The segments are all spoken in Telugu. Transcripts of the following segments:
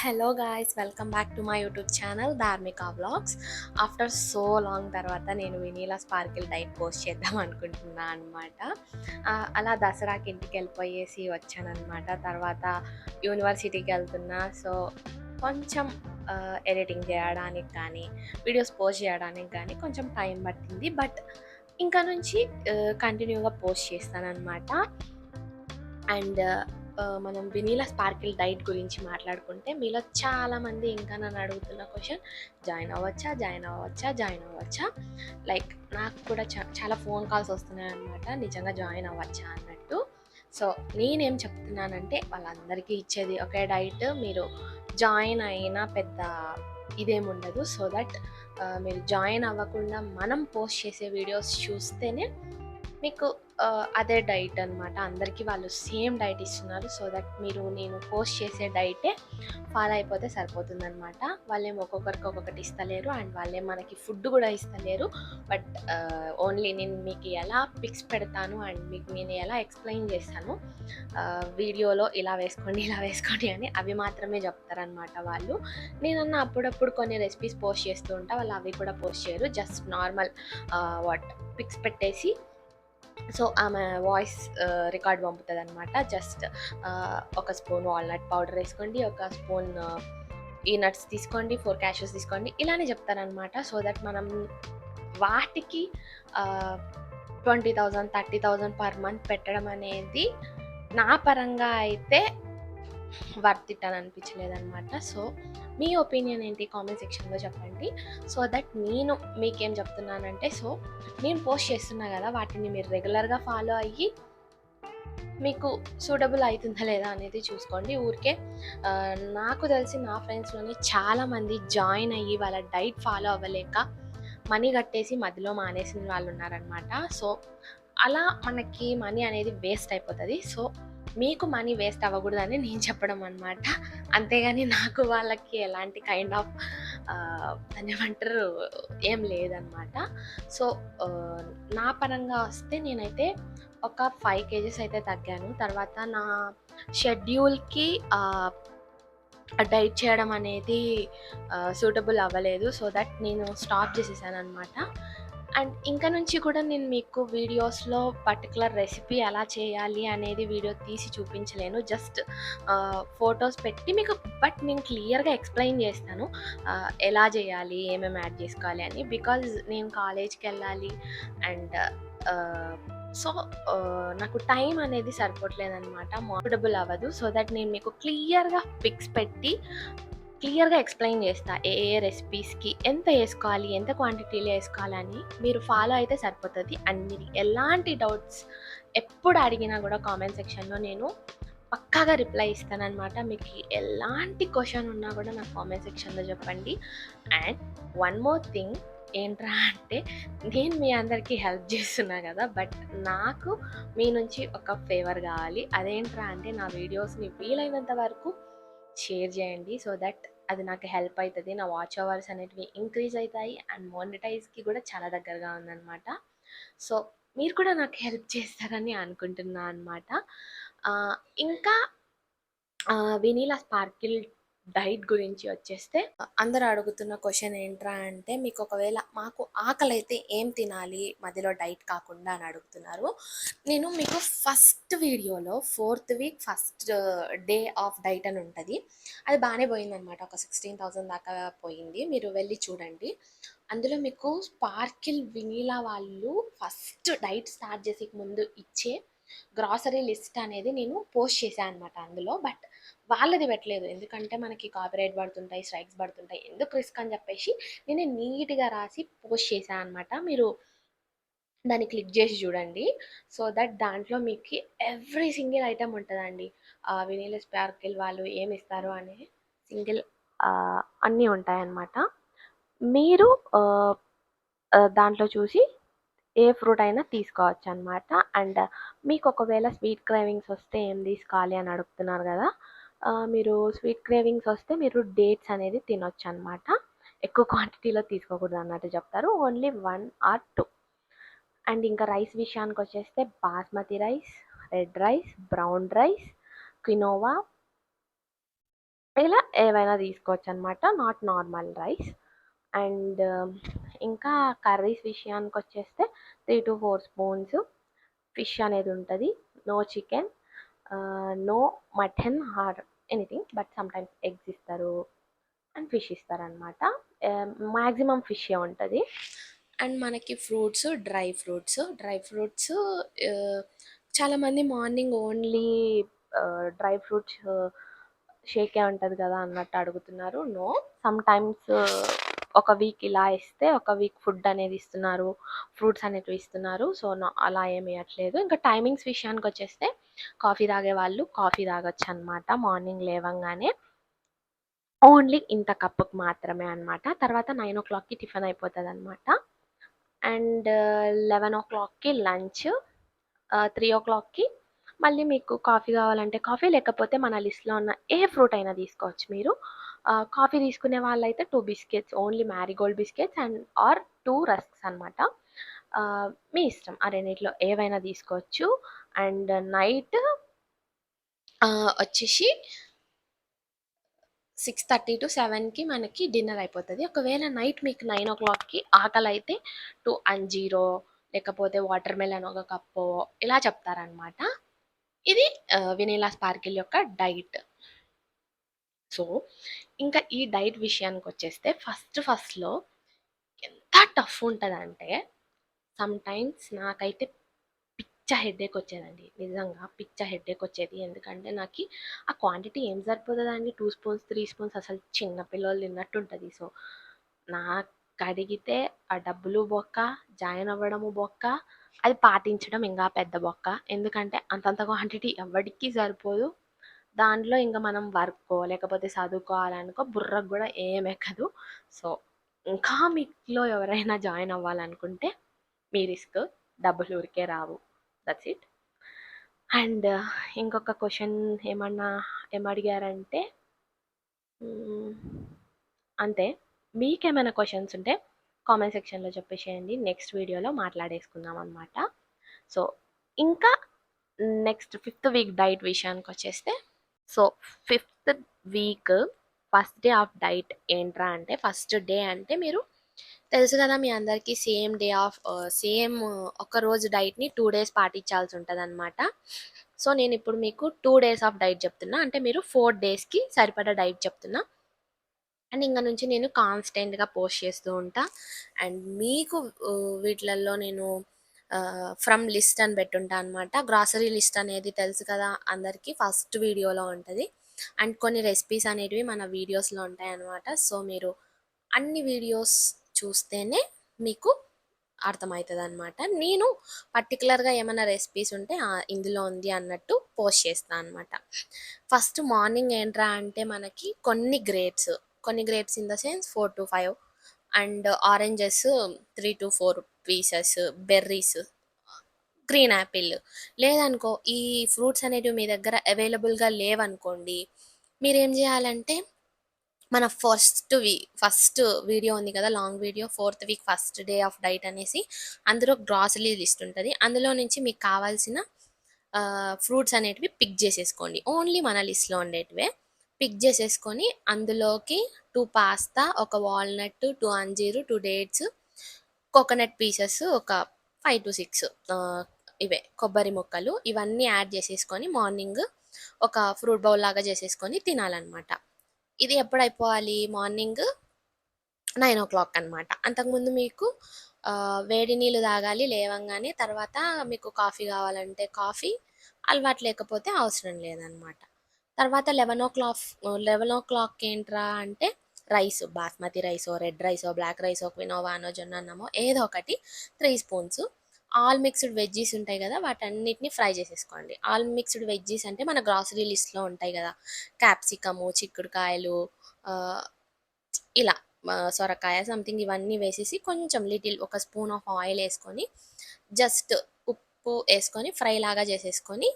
Hello guys, welcome back to my YouTube channel ధార్మిక వ్లాగ్స్. ఆఫ్టర్ సో లాంగ్ తర్వాత నేను వెనీలా స్పార్కిల్ డైట్ పోస్ట్ చేద్దాం అనుకుంటున్నా అనమాట. అలా దసరాకి ఇంటికి వెళ్ళిపోయేసి వచ్చానమాట. తర్వాత యూనివర్సిటీకి వెళ్తున్నా. సో కొంచెం ఎడిటింగ్ చేయడానికి కానీ వీడియోస్ పోస్ట్ చేయడానికి కానీ కొంచెం టైం పట్టింది. బట్ ఇంకా నుంచి కంటిన్యూగా పోస్ట్ చేస్తానన్నమాట. అండ్ మనం వెనీలా స్పార్కిల్ డైట్ గురించి మాట్లాడుకుంటే మీలో చాలామంది ఇంకా నన్ను అడుగుతున్న క్వశ్చన్, జాయిన్ అవ్వచ్చా. లైక్ నాకు కూడా చాలా ఫోన్ కాల్స్ వస్తున్నాయి అనమాట, నిజంగా జాయిన్ అవ్వచ్చా అన్నట్టు. సో నేనేం చెప్తున్నానంటే వాళ్ళందరికీ ఇచ్చేది ఒకే డైట్, మీరు జాయిన్ అయినా పెద్ద ఇదేముండదు. సో దట్ మీరు జాయిన్ అవ్వకుండా మనం పోస్ట్ చేసే వీడియోస్ చూస్తేనే మీకు అదే డైట్ అనమాట. అందరికీ వాళ్ళు సేమ్ డైట్ ఇస్తున్నారు. సో దట్ మీరు నేను పోస్ట్ చేసే డైటే ఫాలో అయిపోతే సరిపోతుందనమాట. వాళ్ళేమో ఒక్కొక్కరికి ఒక్కొక్కటి ఇస్తలేరు అండ్ వాళ్ళేం మనకి ఫుడ్ కూడా ఇస్తలేరు. బట్ ఓన్లీ నేను మీకు ఎలా పిక్స్ పెడతాను అండ్ మీకు నేను ఎలా ఎక్స్ప్లెయిన్ చేస్తాను, వీడియోలో ఇలా వేసుకోండి అని అవి మాత్రమే చెప్తారనమాట వాళ్ళు. నేనన్నా అప్పుడప్పుడు కొన్ని రెసిపీస్ పోస్ట్ చేస్తూ ఉంటా, వాళ్ళు అవి కూడా పోస్ట్ చేయరు. జస్ట్ నార్మల్ పిక్స్ పెట్టేసి సో ఆమె వాయిస్ రికార్డ్ పంపుతుంది అనమాట. జస్ట్ ఒక స్పూన్ వాల్నట్ పౌడర్ వేసుకోండి, ఒక స్పూన్ ఈ నట్స్ తీసుకోండి, 4 క్యాషెస్ తీసుకోండి, ఇలానే చెప్తారనమాట. సో దట్ మనం వాటికి 20,000 30,000 పర్ మంత్ పెట్టడం అనేది నా పరంగా అయితే వర్త్ ఇట్ అని అనిపించలేదన్నమాట. సో మీ ఒపీనియన్ ఏంటి కామెంట్ సెక్షన్లో చెప్పండి. సో దట్ నేను మీకేం చెప్తున్నానంటే, సో నేను పోస్ట్ చేస్తున్నా కదా, వాటిని మీరు రెగ్యులర్గా ఫాలో అయ్యి మీకు సూటబుల్ అవుతుందా లేదా అనేది చూసుకోండి. ఊరికే నాకు తెలిసి నా ఫ్రెండ్స్లోనే చాలామంది జాయిన్ అయ్యి వాళ్ళ డైట్ ఫాలో అవ్వలేక మనీ కట్టేసి మధ్యలో మానేసిన వాళ్ళు ఉన్నారనమాట. సో అలా మనకి మనీ అనేది వేస్ట్ అయిపోతుంది. సో మీకు మనీ వేస్ట్ అవ్వకూడదని నేను చెప్పడం అనమాట. అంతేగాని నాకు వాళ్ళకి ఎలాంటి కైండ్ ఆఫ్ ఏమంటారు ఏం లేదనమాట. సో నా పరంగా వస్తే నేనైతే ఒక 5 kgs అయితే తగ్గాను. తర్వాత నా షెడ్యూల్కి డైట్ చేయడం అనేది సూటబుల్ అవ్వలేదు. సో దట్ నేను స్టాప్ చేసేసాను అనమాట. అండ్ ఇంకా నుంచి కూడా నేను మీకు వీడియోస్లో పర్టికులర్ రెసిపీ ఎలా చేయాలి అనేది వీడియో తీసి చూపించలేను. జస్ట్ ఫొటోస్ పెట్టి మీకు బట్ నేను క్లియర్గా ఎక్స్ప్లెయిన్ చేస్తాను ఎలా చేయాలి, ఏమేమి యాడ్ చేసుకోవాలి అని. బికాజ్ నేను కాలేజ్కి వెళ్ళాలి అండ్ సో నాకు టైం అనేది సరిపోవట్లేదనమాట, మోడబుల్ అవ్వదు. సో దట్ నేను మీకు క్లియర్గా పిక్స్ పెట్టి క్లియర్గా ఎక్స్ప్లెయిన్ చేస్తా ఏ రెసిపీస్కి ఎంత వేసుకోవాలి, ఎంత క్వాంటిటీలో వేసుకోవాలని మీరు ఫాలో అయితే సరిపోతుంది. అండ్ మీరు ఎలాంటి డౌట్స్ ఎప్పుడు అడిగినా కూడా కామెంట్ సెక్షన్లో నేను పక్కాగా రిప్లై ఇస్తానన్నమాట. మీకు ఎలాంటి క్వశ్చన్ ఉన్నా కూడా నాకు కామెంట్ సెక్షన్లో చెప్పండి. అండ్ వన్ మోర్ థింగ్ ఏంట్రా అంటే, నేను మీ అందరికీ హెల్ప్ చేస్తున్నా కదా, బట్ నాకు మీ నుంచి ఒక ఫేవర్ కావాలి. అదేంట్రా అంటే, నా వీడియోస్ని వీలైనంత వరకు షేర్ చేయండి. సో దట్ అది నాకు హెల్ప్ అవుతుంది. నా వాచ్ అవర్స్ అనేటివి ఇంక్రీజ్ అవుతాయి అండ్ మోనిటైజ్కి కూడా చాలా దగ్గరగా ఉందన్నమాట. సో మీరు కూడా నాకు హెల్ప్ చేస్తారని అనుకుంటున్నా అనమాట. ఇంకా వెనీలా స్పార్కిల్ డైట్ గురించి వచ్చేస్తే, అందరూ అడుగుతున్న క్వశ్చన్ ఏంట్రా అంటే, మీకు ఒకవేళ మాకు ఆకలి అయితే ఏం తినాలి మధ్యలో డైట్ కాకుండా అని అడుగుతున్నారు. నేను మీకు ఫస్ట్ వీడియోలో 4th week first day of diet అని ఉంటుంది, అది బాగానే పోయిందనమాట. ఒక 16,000 దాకా పోయింది, మీరు వెళ్ళి చూడండి. అందులో మీకు స్పార్కిల్ వెనీలా వాళ్ళు ఫస్ట్ డైట్ స్టార్ట్ చేసే ముందు ఇచ్చే గ్రాసరీ లిస్ట్ అనేది నేను పోస్ట్ చేశాను అనమాట అందులో. బట్ వాళ్ళది పెట్టలేదు, ఎందుకంటే మనకి కాపీరైట్ పడుతుంటాయి, స్ట్రైక్స్ పడుతుంటాయి, ఎందుకు రిస్క్ అని చెప్పేసి నేను నీట్గా రాసి పోస్ట్ చేశాను అనమాట. మీరు దాన్ని క్లిక్ చేసి చూడండి. సో దట్ దాంట్లో మీకు ఎవ్రీ సింగిల్ ఐటమ్ ఉంటుందండి. వెనీలా స్పార్కిల్ వాళ్ళు ఏమి ఇస్తారు అనే సింగిల్ అన్నీ ఉంటాయన్నమాట. మీరు దాంట్లో చూసి ఏ ఫ్రూట్ అయినా తీసుకోవచ్చు అనమాట. అండ్ మీకు ఒకవేళ స్వీట్ క్రేవింగ్స్ వస్తే ఏం తీసుకోవాలి అని అడుగుతున్నారు కదా, మీరు స్వీట్ క్రేవింగ్స్ వస్తే మీరు డేట్స్ అనేది తినొచ్చు అనమాట. ఎక్కువ క్వాంటిటీలో తీసుకోకూడదు అన్నట్టు చెప్తారు, ఓన్లీ 1 or 2. అండ్ ఇంకా రైస్ విషయానికి వచ్చేస్తే basmati rice, red rice, brown rice, quinoa, ఇలా ఏవైనా తీసుకోవచ్చనమాట. Not normal rice. అండ్ ఇంకా కర్రీస్ విషయానికొచ్చేస్తే 3-4 స్పూన్స్ ఫిష్ అనేది ఉంటది. No chicken, no mutton or anything. But sometimes eggs ఇస్తారు అండ్ ఫిష్ ఇస్తారనమాట. మాక్సిమం ఫిషే ఉంటది. అండ్ మనకి ఫ్రూట్స్, డ్రై ఫ్రూట్స్ చాలామంది మార్నింగ్ ఓన్లీ డ్రై ఫ్రూట్స్ షేకే ఉంటది కదా అన్నట్టు అడుగుతున్నారు. నో, సమ్‌టైమ్స్ ఒక వీక్ ఇలా ఇస్తే, ఒక వీక్ ఫుడ్ అనేది ఇస్తున్నారు. ఫ్రూట్స్ అనేటివి ఇస్తున్నారు. సో, అలా ఏమి ఇయ్యట్లేదు. ఇంకా టైమింగ్స్ విషయానికొచ్చేస్తే కాఫీ తాగేవాళ్ళు కాఫీ తాగొచ్చనమాట మార్నింగ్ లేవంగానే. ఓన్లీ ఇంత కప్పుకి మాత్రమే అనమాట. తర్వాత 9:00కి టిఫిన్ అయిపోతదనమాట. అండ్ 11:00కి లంచ్. 3:00కి మళ్ళీ మీకు కాఫీ కావాలంటే కాఫీ, లేకపోతే మన లిస్ట్‌లో ఉన్న ఏ ఫ్రూట్ అయినా తీసుకోవచ్చు మీరు. కాఫీ తీసుకునే వాళ్ళైతే 2 biscuits, only marigold biscuits and or 2 rusks అనమాట. మీ ఇష్టం. ఆ రెండిట్లో ఏవైనా తీసుకోవచ్చు. అండ్ నైట్ వచ్చేసి 6:30-7కి మనకి డిన్నర్ అయిపోతది. ఒకవేళ నైట్ మీకు 9:00కి ఆకలైతే 2 అంజీరో, లేకపోతే వాటర్ మెలన్ ఒక కప్పో ఇలా చెప్తారనమాట. ఇది వెనిలా స్పార్కిల్ యొక్క డైట్. సో, ఇంకా ఈ డైట్ విషయానికొచ్చేస్తే ఫస్ట్‌లో ఎంత టఫ్ ఉంటదంటే, సమ్‌టైమ్స్ నాకైతే పిచ్చ హెడేక్ వచ్చేదండి. నిజంగా పిచ్చ హెడేక్ వచ్చేది. ఎందుకంటే నాకి ఆ క్వాంటిటీ ఏం సరిపోతదండి. 2 స్పూన్స్, 3 స్పూన్స్ అసలు చిన్న పిల్లోళ్ళు తిన్నట్టుంటది. సో, నాకడిగితే ఆ డబ్బులు బొక్క, జాయిన్ అవ్వడము బొక్క, అది పాటించడం ఇంగా పెద్ద బొక్క. ఎందుకంటే అంతంత క్వాంటిటీ ఎవ్వడికి సరిపోదు. దాంట్లో ఇంక మనం వర్కో, లేకపోతే చదువుకోవాలనుకో బుర్రకు గూడా ఏమెక్కదు. సో, ఇంకా మీలో ఎవరైనా జాయిన్ అవ్వాలనుకుంటే మీ రిస్క్. డబ్బులు ఊరికే రావు. That's it. అండ్ ఇంకొక క్వెషన్ ఏమడిగారంటే హ్మ్. అంతే. మీకేమైనా క్వెషన్స్ ఉంటే కామెంట్ సెక్షన్‌లో చెప్పేసేయండి. నెక్స్ట్ వీడియోలో మాట్లాడేసుకుందాం అనమాట. సో, ఇంకా నెక్స్ట్ ఫిఫ్త్ వీక్ డైట్ విషయానికొచ్చేస్తే, so, fifth week first day of diet ఏంట్రా అంటే, ఫస్ట్ డే అంటే మీరు తెలుసు కదా మీ అందరికీ సేమ్ ఒక రోజు డైట్‌ని 2 డేస్ పాటించాల్సి ఉంటదనమాట. సో, నేనిప్పుడు మీకు 2 డేస్ ఆఫ్ డైట్ చెప్తున్నా. అంటే మీరు 4 డేస్‌కి సరిపడా డైట్ చెప్తున్నా. అండ్ ఇంక నుంచి నేను కాన్స్టెంట్‌గా పోస్ట్ చేస్తూ ఉంటా. అండ్ మీకు వీటిలల్లో నేను ఫ్రమ్ లిస్ట్ అని పెట్టుంటా అనమాట. గ్రాసరీ లిస్ట్ అనేది తెలుసు కదా అందరికీ, ఫస్ట్ వీడియోలో ఉంటది. అండ్ కొన్ని రెసిపీస్ అనేటివి మన వీడియోస్‌లో ఉంటాయనమాట. సో, మీరు అన్ని వీడియోస్ చూస్తేనే మీకు అర్థమైతదనమాట. నేను పర్టిక్యులర్‌గా ఏమన్నా రెసిపీస్ ఉంటే ఇందులో ఉంది అన్నట్టు పోస్ట్ చేస్తా అనమాట. ఫస్ట్ మార్నింగ్ ఏంట్రా అంటే మనకి కొన్ని grapes in the sense 4-5 and oranges 3-4 pieces, berries, green Apple. లేదనుకో ఈ ఫ్రూట్స్ అనేటివి మీ దగ్గర అవైలబుల్‌గా లేవనుకోండి, మీరేం జేయాలంటే మన ఫస్ట్ వీడియో ఉంది కదా! Long video, fourth week first day of diet అనేసి అందులో గ్రాసరీ లిస్ట్ ఉంటది. అందులో నుంచి మీకు కావాల్సిన ఫ్రూట్స్ అనేటివి పిక్ జేసేసుకోండి. ఓన్లీ మన లిస్ట్‌లో ఉండేటివే. పిక్ జేసేసుకొని అందులోకి 2 పాస్తా, ఒక వాల్‌నట్, 2 అంజీరు, 2 డేట్స్, కోకోనట్ పీసెస్ ఒక 5-6 ఇవే కొబ్బరి ముక్కలు ఇవన్నీ యాడ్ జేసేసుకొని మార్నింగ్ ఒక ఫ్రూట్ బౌల్ లాగా జేసేసుకొని తినాలనమాట. ఇది ఎప్పుడైపోవాలి? మార్నింగ్ 9:00 అనమాట. అంతకుముందు మీకు వేడి నీళ్ళు తాగాలి లేవంగానే. తర్వాత మీకు కాఫీ కావాలంటే కాఫీ, అలవాటు లేకపోతే అవసరం లేదనమాట. తర్వాత 11:00 ఏంట్రా అంటే బాస్మతి రైసో, రెడ్ రైసో, బ్లాక్ రైసో, క్వినోవానో, జొన్న అన్నమో ఏదో ఒకటి 3 స్పూన్స్. ఆల్ మిక్స్డ్ వెజ్జీస్ ఉంటాయి కదా! వాటన్నిటిని ఫ్రై చేసేసుకోండి. ఆల్ మిక్స్డ్ వెజ్జీస్ అంటే మన గ్రాసరీ లిస్ట్‌లో ఉంటాయి కదా! క్యాప్సికము, చిక్కుడుకాయలు, ఆహ్, ఇలా సొరకాయ సంథింగ్ ఇవన్నీ వేసేసి కొంచెం ఒక స్పూన్ ఆఫ్ ఆయిల్ ఏసుకొని, జస్ట్ ఉప్పు ఏసుకొని ఫ్రై లాగా చేసేసుకొని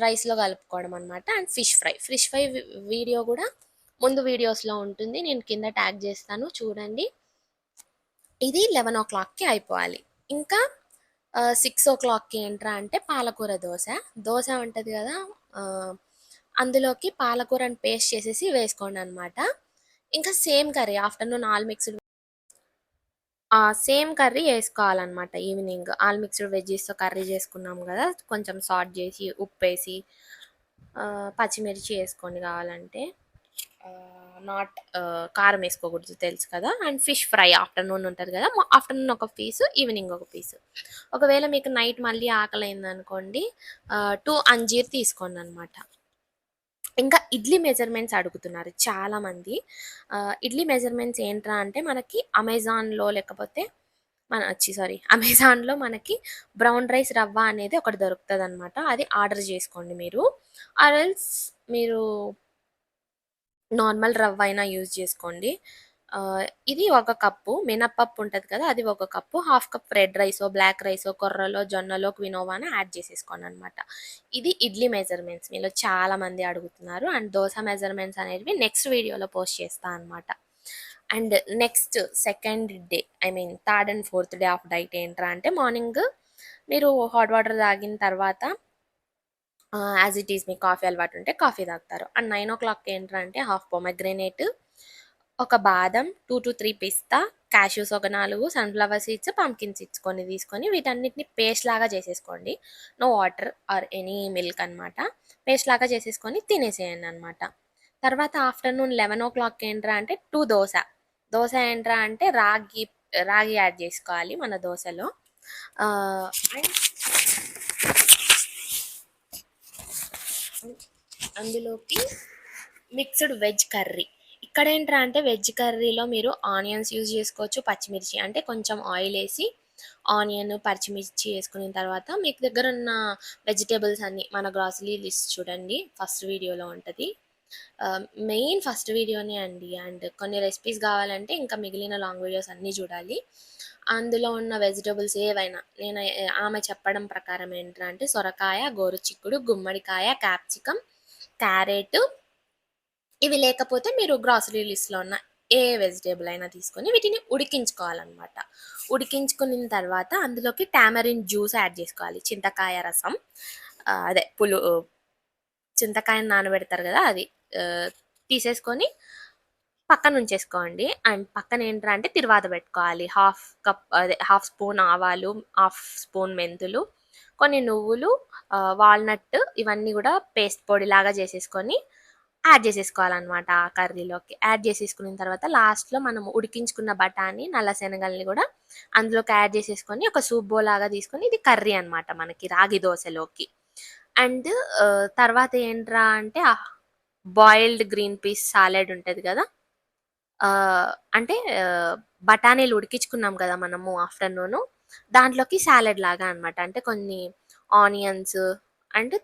రైస్‌లో కలుపుకోవడం అనమాట. అండ్ ఫిష్ ఫ్రై వీడియో గూడా ముందు వీడియోస్‌లో ఉంటుంది. నేను కింద ట్యాగ్ చేస్తాను చూడండి. ఇది 11:00కి అయిపోవాలి. ఇంకా 6:00కి ఏంట్రా అంటే పాలకూర దోస. దోస ఉంటది గదా! ఆహ్, అందులోకి పాలకూరని పేస్ట్ చేసేసి వేసుకోండనమాట. ఇంకా same curry afternoon all mixed same curry ఏసుకోవాలనమాట ఈవినింగ్. ఆల్ మిక్స్‌డ్ వెజ్జీస్‌తో కర్రీ చేసుకున్నాం గదా! కొంచెం సాల్ట్ జేసి, ఉప్పేసి పచ్చిమిర్చి ఏసుకోండి కావాలంటే. కారం ఏసుకోకూడదు తెలుసు కదా! అండ్ ఫిష్ ఫ్రై ఆఫ్టర్‌నూన్ ఉంటది గదా! ఆఫ్టర్‌నూన్ ఒక పీసు, ఈవినింగ్ ఒక పీసు. ఒకవేళ మీకు నైట్ మళ్ళీ ఆకలైందనుకోండి 2 అంజీర్ తీసుకోండనమాట. ఇంకా ఇడ్లీ మెజర్‌మెంట్స్ అడుగుతున్నారు చాలామంది. ఇడ్లీ మెజర్‌మెంట్స్ ఏంట్రా అంటే మనకి అమెజాన్‌లో లేకపోతే అమెజాన్‌లో మనకి బ్రౌన్ రైస్ రవ్వ అనేది ఒకటి దొరుకుతదనమాట. అది ఆర్డర్ జేసుకోండి మీరు. ఆర్ ఎల్స్ మీరు నార్మల్ రవ్వ అయినా యూజ్ చేసుకోండి. ఇది ఒక కప్పు మినపప్పు ఉంటది కదా! అది ఒక కప్పు, హాఫ్ కప్ రెడ్ రైసో, బ్లాక్ రైసో, కొర్రలో, జొన్నలో, క్వినోవానో యాడ్ చేసేసుకోండనమాట. ఇది ఇడ్లీ మెజర్‌మెంట్స్ మీలో చాలామంది అడుగుతున్నారు. అండ్ దోస మెజర్‌మెంట్స్ అనేటివి నెక్స్ట్ వీడియోలో పోస్ట్ చేస్తా అనమాట. And next second day third and fourth day of diet ఏంట్రా అంటే మార్నింగ్ మీరు హాట్ వాటర్ తాగిన తర్వాత యాజ్ ఇట్ ఈస్ మీకు కాఫీ అలవాటు ఉంటే కాఫీ తాగుతారు. అండ్ 9:00 ఏంట్రంటే హాఫ్ పొమగ్రనేట్, ఒక బాదం, 2-3 పిస్తా, క్యాష్యూస్ ఒక 4, సన్‌ఫ్లవర్ సీడ్స్, పంకిన్ సీడ్స్ కొన్ని తీసుకొని వీటన్నిటిని పేస్ట్ లాగా చేసేసుకోండి. No water or any milk అనమాట. పేస్ట్ లాగా చేసేసుకొని తినేసేయండి అనమాట. తర్వాత ఆఫ్టర్‌నూన్ 11:00 ఏంట్రా అంటే 2 దోస. దోస ఏంట్రా అంటే రాగి యాడ్ చేసుకోవాలి మన దోసలో. అండ్ అందులోకి మిక్స్డ్ వెజ్ కర్రీ. ఇక్కడేంట్రా అంటే వెజ్ కర్రీలో మీరు ఆనియన్స్ యూజ్ చేసుకోవచ్చు, పచ్చిమిర్చి అంటే కొంచెం ఆయిల్ వేసి ఆనియన్, పచ్చిమిర్చి వేసుకున్న తర్వాత మీకు దగ్గర ఉన్న వెజిటేబుల్స్ అన్నీ మన గ్రాసరీ లిస్ట్ చూడండి ఫస్ట్ వీడియోలో ఉంటుంది. మెయిన్ ఫస్ట్ వీడియోనే అండి. అండ్ కొన్ని రెసిపీస్ కావాలంటే ఇంకా మిగిలిన లాంగ్ వీడియోస్ అన్నీ చూడాలి. అందులో ఉన్న వెజిటబుల్స్ ఏవైనా ఆమె చెప్పడం ప్రకారం ఏంటంటే సొరకాయ, గోరుచిక్కుడు, గుమ్మడికాయ, క్యాప్సికమ్, క్యారెట్, ఇవి లేకపోతే మీరు గ్రాసరీ లిస్ట్‌లో ఉన్న ఏ వెజిటబుల్ అయినా తీసుకొని వీటిని ఉడికించుకోవాలనమాట. ఉడికించుకున్న తర్వాత అందులోకి టామరిన్ జ్యూస్ యాడ్ చేసుకోవాలి. చింతకాయ రసం, అదే చింతకాయని నానబెడతారు కదా! అది తీసేసుకొని పక్కన ఉంచేసుకోండి. అండ్ పక్కన ఏంట్రా అంటే తిరువాత పెట్టుకోవాలి. హాఫ్ స్పూన్ ఆవాలు, హాఫ్ స్పూన్ మెంతులు, కొన్ని నువ్వులు, వాల్నట్ ఇవన్నీ కూడా పేస్ట్ పొడిలాగా చేసేసుకొని యాడ్ చేసేసుకోవాలనమాట ఆ కర్రీలోకి. యాడ్ చేసేసుకున్న తర్వాత లాస్ట్‌లో మనం ఉడికించుకున్న బఠానీ, నల్ల శనగల్ని కూడా అందులోకి యాడ్ చేసేసుకొని ఒక సూప్ బౌల్ లాగా తీసుకొని ఇది కర్రీ అనమాట మనకి రాగి దోసలోకి. అండ్ తర్వాత ఏంట్రా అంటే బాయిల్డ్ గ్రీన్ పీస్ సాలడ్ ఉంటది కదా! అంటే బఠానీలు ఉడికించుకున్నాం కదా మనము ఆఫ్టర్‌నూను. దాంట్లోకి సాలడ్ లాగా అనమాట. అంటే కొన్ని ఆనియన్స్ అండ్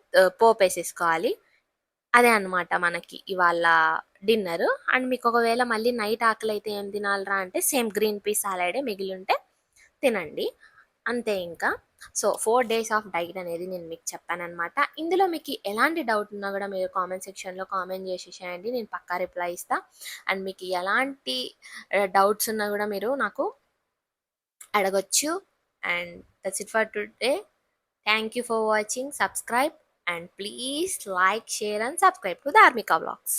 పోపేసేసుకోవాలి. అదే అనమాట మనకి ఇవాళ డిన్నరు. అండ్ మీకు ఒకవేళ మళ్ళీ నైట్ ఆకలైతే ఏం తినాలిరా అంటే సేమ్ గ్రీన్ పీస్ సాలడే మిగిలుంటే తినండి. అంతే ఇంకా. సో, 4 డేస్ ఆఫ్ డైట్ అనేది నేను మీకు చెప్పాననమాట. ఇందులో మీకు ఎలాంటి డౌట్ ఉన్నా గూడా మీరు కామెంట్ సెక్షన్‌లో కామెంట్ చేసేసేయండి. నేను పక్కా రిప్లై ఇస్తా. అండ్ మీకు ఎలాంటి డౌట్స్ ఉన్నా గూడా మీరు నాకు అడగొచ్చు. And that's it for today. Thank you for watching. Subscribe and please like, share and subscribe to Dharmika Vlogs.